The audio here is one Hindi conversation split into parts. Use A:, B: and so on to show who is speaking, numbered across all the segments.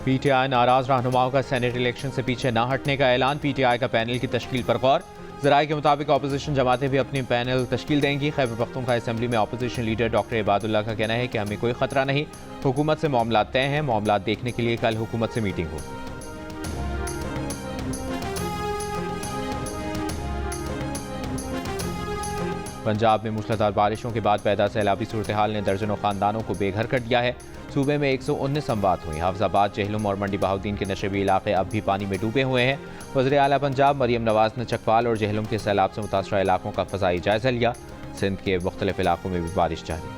A: पीटीआई नाराज रहनुमाओं का सेनेट इलेक्शन से पीछे न हटने का ऐलान। पीटीआई का पैनल की तश्कील पर गौर। ज़राए के मुताबिक अपोजिशन जमातें भी अपनी पैनल तश्कील देंगी। खैबर पख्तूनख्वा असेंबली में अपोजिशन लीडर डॉक्टर इबादुल्ला का कहना है कि हमें कोई खतरा नहीं, हुकूमत से मामला तय हैं। मामला देखने के लिए कल हुकूमत से मीटिंग होगी। पंजाब में मूसलाधार बारिशों के बाद पैदा सैलाबी सूरत हाल ने दर्जनों खानदानों को बेघर कर दिया है। सूबे में 119 अमवात हुई। हाफजाबाद, जेहलुम और मंडी बहाउद्दीन के नशेबी इलाके अब भी पानी में डूबे हुए हैं। वज़ीर आला पंजाब मरियम नवाज ने चकवाल और जेहलुम के सैलाब से मुतासरा इलाकों का फ़ज़ाई जायजा लिया। सिंध के मुख्तलिफ इलाकों में भी बारिश जारी।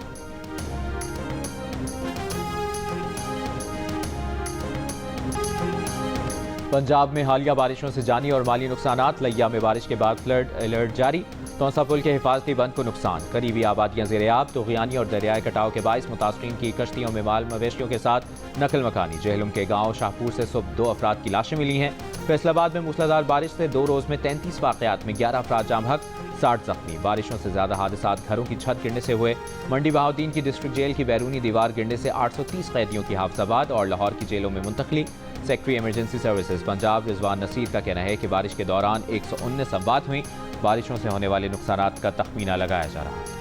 A: पंजाब में हालिया बारिशों से जानी और माली नुकसानात। लिया में बारिश के बाद फ्लड अलर्ट जारी। तौसा पुल के हिफाजती बंद को नुकसान। करीबी आबादियां ज़ेर-ए-आब। तूग़यानी और दरियाई कटाव के बाइस मुतासरीन की कश्तियों में माल मवेशियों के साथ नकल मकानी। जेहलुम के गांव शाहपुर से सुबह 2 अफराद की लाशें मिली हैं। फैसलाबाद में मूसलाधार बारिश से 2 रोज़ में 33 वाक़यात में 11 अफराद जाम हक, 60 जख्मी। बारिशों से ज़्यादा हादसात घरों की छत गिरने से हुए। मंडी बहाउद्दीन की डिस्ट्रिक्ट जेल की बैरूनी दीवार गिरने से 830 कैदियों की हाफजाबाद और लाहौर की जेलों में मुंतकली। Secretary emergency services Punjab Rizwan Naseer का कहना है कि बारिश के दौरान 119 अमवात हुई। बारिशों से होने वाले नुकसानात का तखमीना लगाया जा रहा है।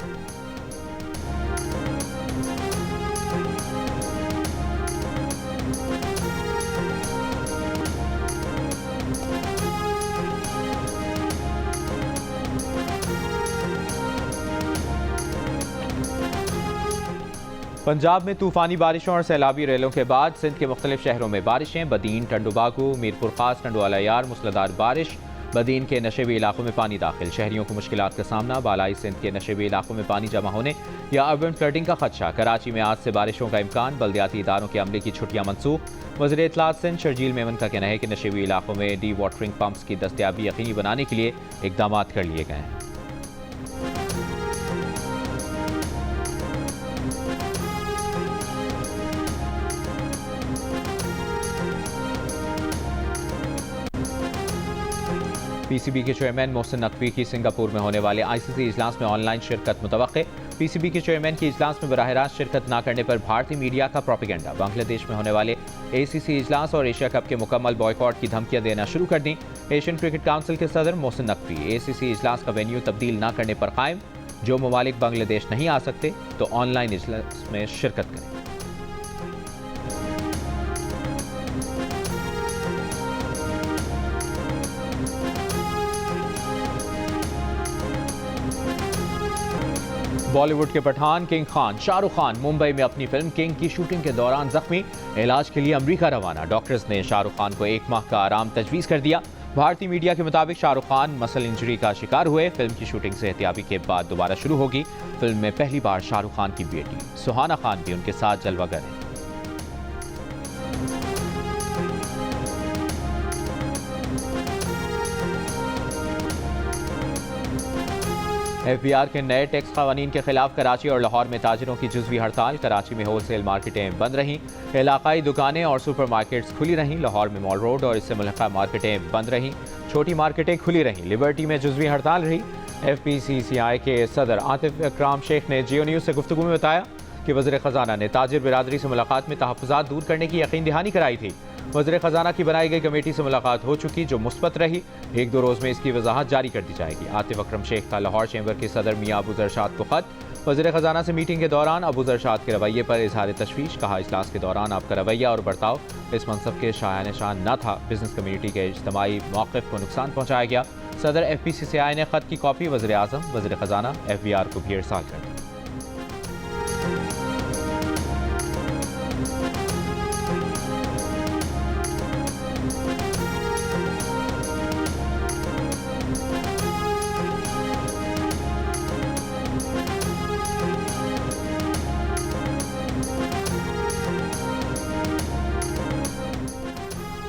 A: पंजाब में तूफानी बारिशों और सैलाबी रेलों के बाद सिंध के मुख्तलिफ शहरों में बारिशें। बदीन, टंडुबागू, मीरपुर खास, टंडुवाला यार मूसलाधार बारिश। बदीन के नशेबी इलाकों में पानी दाखिल। शहरियों को मुश्किलात का सामना। बालाई सिंध के नशेबी इलाकों में पानी जमा होने या अर्बन फ्लडिंग का खदशा। कराची में आज से बारिशों का इम्कान। बल्दियाती इदारों के अमले की छुट्टियां मनसूख। वज़ीर इत्तलात सिंध शर्जील मेमन का कहना है कि नशेबी इलाकों में डी वाटरिंग पम्प्स की दस्तयाबी यकीनी बनाने के लिए इकदाम कर लिए गए हैं। पीसीबी के चेयरमैन मोहसिन नकवी की सिंगापुर में होने वाले आईसीसी इजलास में ऑनलाइन शिरकत मुतवक्के। पीसीबी के चेयरमैन की इजलास में बराह रास्त शिरकत न करने पर भारतीय मीडिया का प्रोपेगेंडा। बांग्लादेश में होने वाले एसीसी इजलास और एशिया कप के मुकम्मल बॉयकॉट की धमकियां देना शुरू कर दी। एशियन क्रिकेट काउंसिल के सदर मोहसिन नकवी एसीसी इजलास का वेन्यू तब्दील न करने पर कायम। जो ममालिक बांग्लादेश नहीं आ सकते तो ऑनलाइन इजलास में शिरकत करें। बॉलीवुड के पठान किंग खान शाहरुख खान मुंबई में अपनी फिल्म किंग की शूटिंग के दौरान जख्मी। इलाज के लिए अमेरिका रवाना। डॉक्टर्स ने शाहरुख खान को 1 माह का आराम तजवीज़ कर दिया। भारतीय मीडिया के मुताबिक शाहरुख खान मसल इंजरी का शिकार हुए। फिल्म की शूटिंग सेहतियाबी के बाद दोबारा शुरू होगी। फिल्म में पहली बार शाहरुख खान की बेटी सुहाना खान भी उनके साथ जलवागर है। एफबीआर के नए टैक्स क़वानीन के खिलाफ कराची और लाहौर में ताजिरों की जुज़वी हड़ताल। कराची में होलसेल मार्केटें बंद रहीं। इलाकाई दुकानें और सुपर मार्केट्स खुली रहीं। लाहौर में मॉल रोड और इससे मुल्हिक़ा मार्केटें बंद रहीं। छोटी मार्केटें खुली रहीं। लिबर्टी में जुज़वी हड़ताल रही। FPCCI के सदर आतिफ इकराम शेख ने जियो न्यूज़ से गुफ्तगू में बताया कि वज़ीर ख़जाना ने ताजिर बिरादरी से मुलाकात में तहफ़्फ़ुज़ात दूर करने की यकीन दहानी कराई थी। वज़ीर ख़जाना की बनाई गई कमेटी से मुलाकात हो चुकी जो मुस्बत रही। 1-2 रोज़ में इसकी वजाहत जारी कर दी जाएगी। आतिफ अकरम शेख का लाहौर चैम्बर के सदर मियाँ अबू ज़रशाद को ख़त। वज़ीर ख़जाना से मीटिंग के दौरान अबू ज़रशाद के रवैये पर इजहार तशवीश। कहा इजलास के दौरान आपका रवैया और बर्ताव इस मनसब के शायान शान न था। बिजनेस कम्यूनिटी के इज्तिमाई मौक़िफ़ को नुकसान पहुँचाया गया। सदर FPCCI ने ख़त की कॉपी वज़ीर आज़म, वज़ीर ख़जाना, FBR को भी इरसाल कर दी।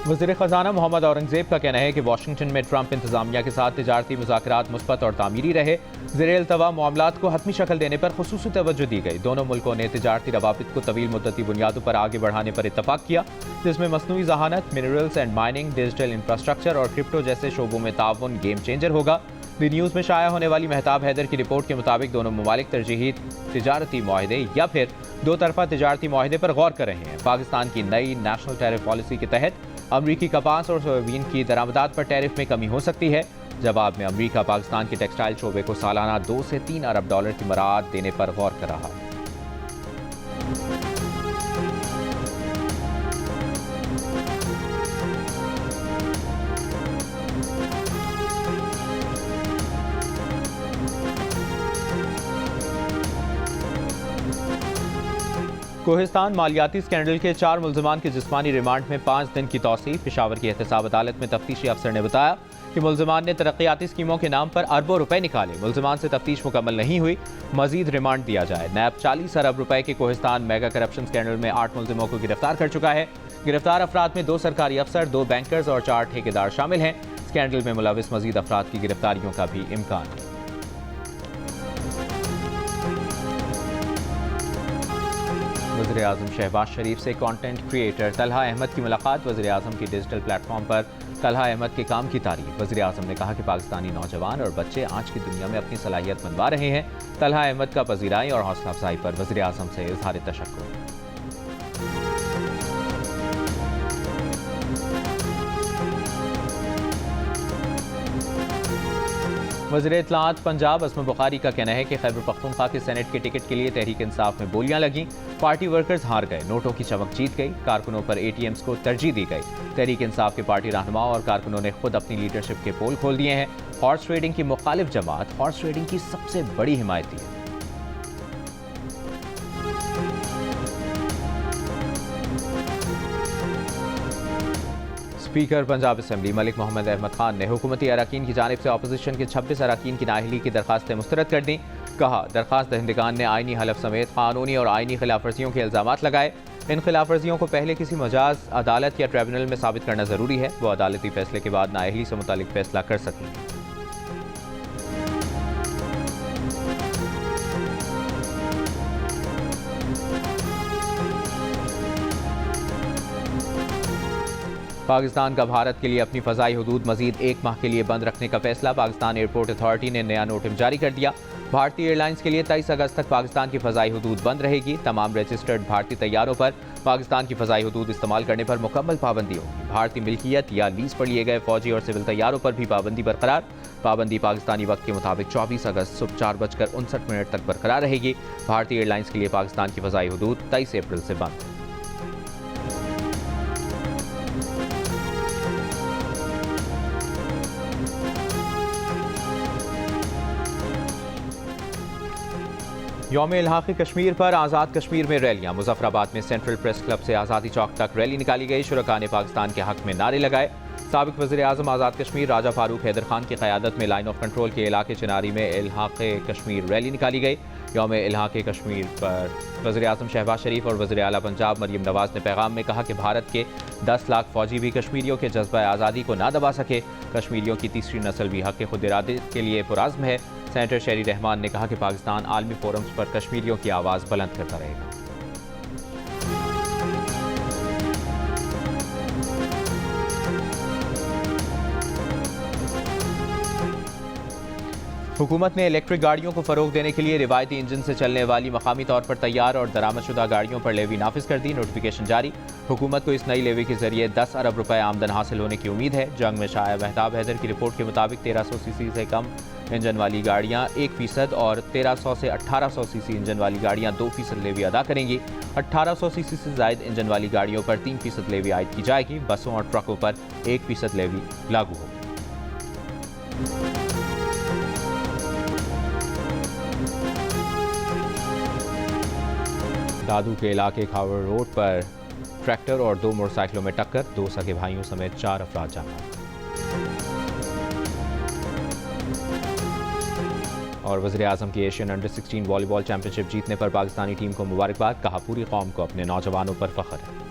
A: वज़ीर ख़जाना मोहम्मद औरंगज़ेब का कहना है कि वाशिंगटन में ट्रंप इंतजामिया के साथ तिजारती मुज़ाकरात मुस्बत और तामीरी रहे। ज़ेर-ए-इल्तवा मामलात को हतमी शक्ल देने पर ख़ुसूसी तवज्जो दी गई। दोनों मुल्कों ने तिजारती रवाबित को तवील मुद्दती बुनियादों पर आगे बढ़ाने पर इत्तफ़ाक़ किया, जिसमें मसनूई ज़हानत, minerals and mining, digital infrastructure और क्रिप्टो जैसे शोबों में ताउन गेम चेंजर होगा। दी न्यूज़ में शाया होने वाली मेहताब हैदर की रिपोर्ट के मुताबिक दोनों ममालिक तरजीही तिजारती मुआहदे या फिर दो तरफा तिजारती मुआहदे पर गौर कर रहे हैं। पाकिस्तान की नई नेशनल टैरिफ पॉलिसी के तहत अमरीकी कपास और सोयाबीन की दरामदात पर टैरिफ में कमी हो सकती है। जवाब में अमरीका पाकिस्तान के टेक्सटाइल शोबे को सालाना 2 से 3 अरब डॉलर की मराद देने पर गौर कर रहा है। कोहिस्तान मालियाती स्कैंडल के 4 मुल्ज़िमान के जिस्मानी रिमांड में 5 दिन की तौसीफ़। पेशावर की एहतसाब अदालत में तफ्तीशी अफसर ने बताया कि मुल्ज़िमान ने तरक्याती स्कीमों के नाम पर अरबों रुपए निकाले। मुल्ज़िमान से तफ्तीश मुकम्मल नहीं हुई, मजीद रिमांड दिया जाए। नैब 40 अरब रुपए के कोहिस्तान मेगा करप्शन स्कैंडल में 8 मुल्ज़िमों को गिरफ्तार कर चुका है। गिरफ्तार अफराद में 2 सरकारी अफसर, 2 बैंकर्स और 4 ठेकेदार शामिल हैं। स्कैंडल में मुलविस मजीद अफराद की गिरफ्तारियों का भी इम्कान है। वज़ीर आज़म शहबाज शरीफ से कंटेंट क्रिएटर तलहा अहमद की मुलाकात। वज़ीर आज़म की डिजिटल प्लेटफॉर्म पर तलहा अहमद के काम की तारीफ। वज़ीर आज़म ने कहा कि पाकिस्तानी नौजवान और बच्चे आज की दुनिया में अपनी सलाहियत मनवा रहे हैं। तलहा अहमद का पजीराई और हौसला अफजाई पर वज़ीर आज़म से इज़हार तशक्कुर। वज़ीर इत्तलाआत पंजाब असम बुखारी का कहना है कि खैबर पख्तूनख्वा के सेनेट के टिकट के लिए तहरीक इंसाफ में बोलियां लगीं। पार्टी वर्कर्स हार गए, नोटों की चमक जीत गई, कारकुनों पर ATMs को तरजीह दी गई। तहरीक इंसाफ के पार्टी रहनुमाओं और कारकुनों ने खुद अपनी लीडरशिप के पोल खोल दिए हैं। हॉर्स ट्रेडिंग की मुखालिफ जमात हॉर्स ट्रेडिंग की सबसे बड़ी हिमायती है। स्पीकर पंजाब असम्बली मलिक मोहम्मद अहमद खान ने हुकूमती अरकान की जानिब से अपोजिशन के 26 अरकान की नाअहली की दरखास्तें मुस्तरद कर दी। कहा, दरखास्त दहिंदगान ने आइनी हलफ समेत कानूनी और आइनी खिलाफ वर्जियों के इल्जामात लगाए। इन खिलाफ वर्जियों को पहले किसी मजाज अदालत या ट्रिब्यूनल में साबित करना जरूरी है। वो अदालती फैसले के बाद नाअहली से मुतालिक फैसला कर सकेंगे। पाकिस्तान का भारत के लिए अपनी फ़ज़ाई हुदूद मजीद 1 माह के लिए बंद रखने का फैसला। पाकिस्तान एयरपोर्ट अथॉरिटी ने नया नोटिस जारी कर दिया। भारतीय एयरलाइंस के लिए 23 अगस्त तक पाकिस्तान की फ़ज़ाई हुदूद बंद रहेगी। तमाम रजिस्टर्ड भारतीय तैयारों पर पाकिस्तान की फ़ज़ाई हुदूद इस्तेमाल करने पर मुकम्मल पाबंदी होगी। भारतीय मिल्कियत या लीज पर लिए गए फौजी और सिविल तैयारों पर भी पाबंदी बरकरार। पाबंदी पाकिस्तानी वक्त के मुताबिक 24 अगस्त सुबह 4:59 तक बरकरार रहेगी। भारतीय एयरलाइंस के लिए पाकिस्तान की फ़ज़ाई हुदूद 23 अप्रैल से बंद। यौम इल्हाक़ कश्मीर पर आज़ाद कश्मीर में रैलियाँ। मुज़फ़्फ़राबाद में सेंट्रल प्रेस क्लब से आज़ादी चौक तक रैली निकाली गई। शुरका ने पाकिस्तान के हक़ में नारे लगाए। साबिक़ वज़ीर आज़म आज़ाद कश्मीर राजा फारूक हैदर खान की क़यादत में लाइन ऑफ कंट्रोल के इलाके चिनारी में इल्हाक़ कश्मीर रैली निकाली गई। यौम इल्हाक़ कश्मीर पर वज़ीर आज़म शहबाज शरीफ और वज़ीर आला पंजाब मरियम नवाज़ ने पैगाम में कहा कि भारत के 10 लाख फौजी भी कश्मीरियों के जज्बा आज़ादी को ना दबा सके। कश्मीरियों की तीसरी नस्ल भी हक़ खुद इरादे के लिए पुरज़्म है। सेनेटर शहरी रहमान ने कहा कि पाकिस्तान आलमी फोरम्स पर कश्मीरियों की आवाज़ बुलंद करता रहेगा। हुकूमत ने इलेक्ट्रिक गाड़ियों को फ़रोग देने के लिए रिवायती इंजन से चलने वाली मकामी तौर पर तैयार और दरामदशुदा गाड़ियों पर लेवी नाफिज कर दी। नोटिफिकेशन जारी। हुकूमत को इस नई लेवी के जरिए 10 अरब रुपए आमदन हासिल होने की उम्मीद है। जंग में शाया मेहताब हैदर की रिपोर्ट के मुताबिक 1300 सीसी से कम इंजन वाली गाड़ियाँ 1% और 1300 से 1800 सीसी इंजन वाली गाड़ियाँ 2% लेवी अदा करेंगी। 1800 सीसी से ज़ायद इंजन वाली गाड़ियों पर 3% लेवी आयद की जाएगी। बसों और ट्रकों पर 1% लेवी लागू होगी। दादू के इलाके खावर रोड पर ट्रैक्टर और 2 मोटरसाइकिलों में टक्कर। 2 सगे भाइयों समेत 4 अफराद जान गए। और वज़ीर आज़म की एशियन अंडर 16 वॉलीबॉल चैंपियनशिप जीतने पर पाकिस्तानी टीम को मुबारकबाद। कहा, पूरी कौम को अपने नौजवानों पर फ़ख्र है।